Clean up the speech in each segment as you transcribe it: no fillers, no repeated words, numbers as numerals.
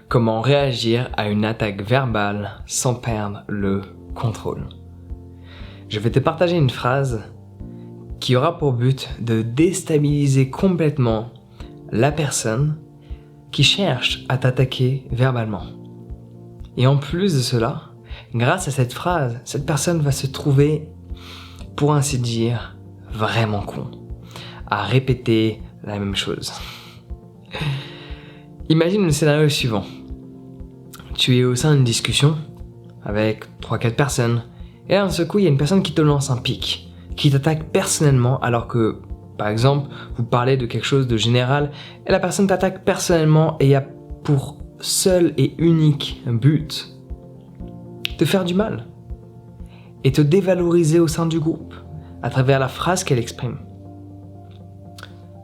Comment réagir à une attaque verbale sans perdre le contrôle. Je vais te partager une phrase qui aura pour but de déstabiliser complètement la personne qui cherche à t'attaquer verbalement. Et en plus de cela, grâce à cette phrase, cette personne va se trouver, pour ainsi dire, vraiment con, à répéter la même chose. Imagine le scénario suivant. Tu es au sein d'une discussion avec 3-4 personnes, et là, d'un seul coup, il y a une personne qui te lance un pic, qui t'attaque personnellement, alors que, par exemple, vous parlez de quelque chose de général, et la personne t'attaque personnellement, et il y a pour seul et unique but te faire du mal, et te dévaloriser au sein du groupe, à travers la phrase qu'elle exprime.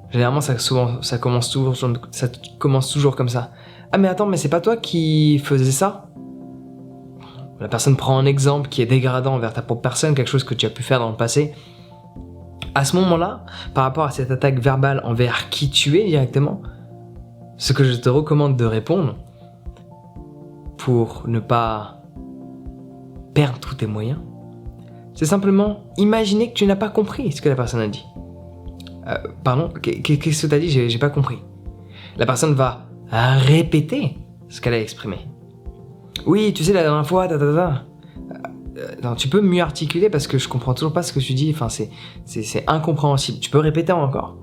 Généralement, ça commence toujours comme ça. Ah mais attends, mais c'est pas toi qui faisais ça ? La personne prend un exemple qui est dégradant envers ta propre personne, quelque chose que tu as pu faire dans le passé. À ce moment-là, par rapport à cette attaque verbale envers qui tu es directement, ce que je te recommande de répondre, pour ne pas perdre tous tes moyens, c'est simplement imaginer que tu n'as pas compris ce que la personne a dit. Pardon, qu'est-ce que tu as dit ? J'ai pas compris. La personne va répéter ce qu'elle a exprimé. Oui, tu sais, la dernière fois, Non, tu peux mieux articuler parce que je comprends toujours pas ce que tu dis. Enfin, c'est incompréhensible. Tu peux répéter encore.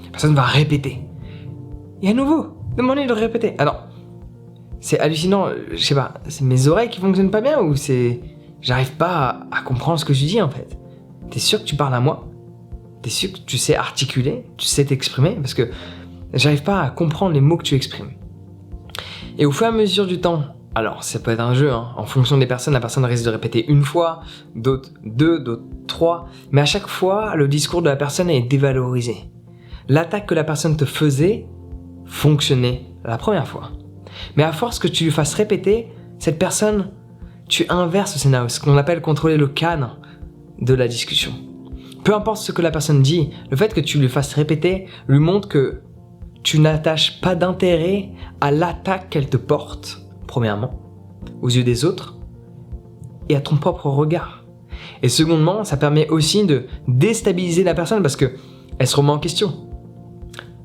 La personne va répéter. Et à nouveau, demandez de répéter. Alors, c'est hallucinant. Je sais pas, c'est mes oreilles qui fonctionnent pas bien ou c'est... J'arrive pas à comprendre ce que tu dis en fait. T'es sûr que tu parles à moi ? T'es sûr que tu sais articuler ? Tu sais t'exprimer ? Parce que j'arrive pas à comprendre les mots que tu exprimes. Et au fur et à mesure du temps, alors ça peut être un jeu, en fonction des personnes, la personne risque de répéter une fois, d'autres 2, d'autres 3, mais à chaque fois, le discours de la personne est dévalorisé. L'attaque que la personne te faisait fonctionnait la première fois. Mais à force que tu lui fasses répéter, cette personne, tu inverses le scénario, ce qu'on appelle contrôler le cadre de la discussion. Peu importe ce que la personne dit, le fait que tu lui fasses répéter lui montre que tu n'attaches pas d'intérêt à l'attaque qu'elle te porte, premièrement, aux yeux des autres, et à ton propre regard. Et secondement, ça permet aussi de déstabiliser la personne parce que elle se remet en question.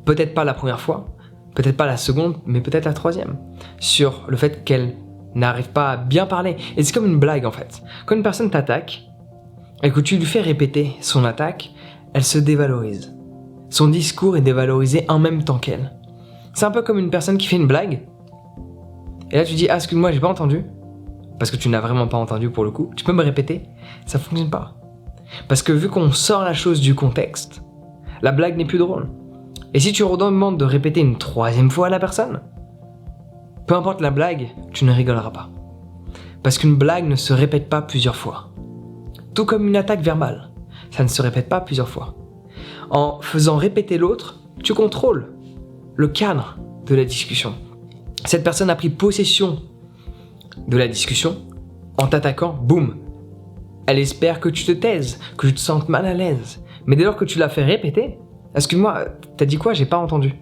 Peut-être pas la première fois, peut-être pas la seconde, mais peut-être la troisième, sur le fait qu'elle n'arrive pas à bien parler. Et c'est comme une blague en fait. Quand une personne t'attaque, et que tu lui fais répéter son attaque, elle se dévalorise. Son discours est dévalorisé en même temps qu'elle. C'est un peu comme une personne qui fait une blague, et là tu dis « Ah, excuse-moi, j'ai pas entendu », parce que tu n'as vraiment pas entendu pour le coup, tu peux me répéter ? Ça fonctionne pas. Parce que vu qu'on sort la chose du contexte, la blague n'est plus drôle. Et si tu redemandes de répéter une 3e fois à la personne, peu importe la blague, tu ne rigoleras pas. Parce qu'une blague ne se répète pas plusieurs fois. Tout comme une attaque verbale, ça ne se répète pas plusieurs fois. En faisant répéter l'autre, tu contrôles le cadre de la discussion. Cette personne a pris possession de la discussion en t'attaquant, boum. Elle espère que tu te taises, que tu te sentes mal à l'aise. Mais dès lors que tu l'as fait répéter, excuse-moi, t'as dit quoi ? J'ai pas entendu.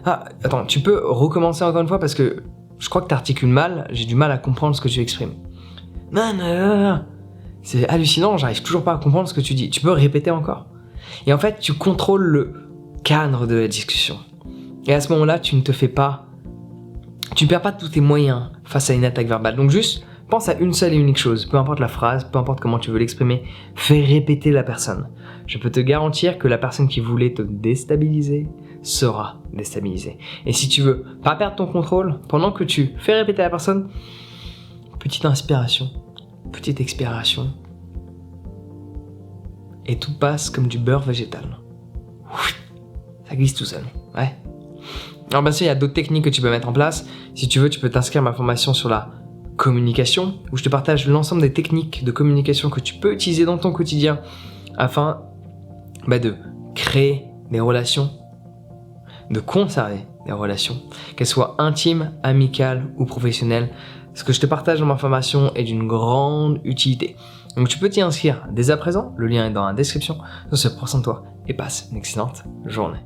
Ah, attends, tu peux recommencer encore une fois parce que je crois que t'articules mal, j'ai du mal à comprendre ce que tu exprimes. Non. C'est hallucinant, j'arrive toujours pas à comprendre ce que tu dis. Tu peux répéter encore. Et en fait, tu contrôles le cadre de la discussion. Et à ce moment-là, tu perds pas tous tes moyens face à une attaque verbale. Donc juste, pense à une seule et unique chose. Peu importe la phrase, peu importe comment tu veux l'exprimer, fais répéter la personne. Je peux te garantir que la personne qui voulait te déstabiliser sera déstabilisée. Et si tu veux pas perdre ton contrôle, pendant que tu fais répéter la personne, petite inspiration, petite expiration, et tout passe comme du beurre végétal. Ça glisse tout seul, ouais. Alors bien sûr, il y a d'autres techniques que tu peux mettre en place. Si tu veux, tu peux t'inscrire à ma formation sur la communication, où je te partage l'ensemble des techniques de communication que tu peux utiliser dans ton quotidien afin de créer des relations, de conserver des relations, qu'elles soient intimes, amicales ou professionnelles. Ce que je te partage dans ma formation est d'une grande utilité. Donc tu peux t'y inscrire dès à présent, le lien est dans la description. Sur ce, prends soin de toi et passe une excellente journée.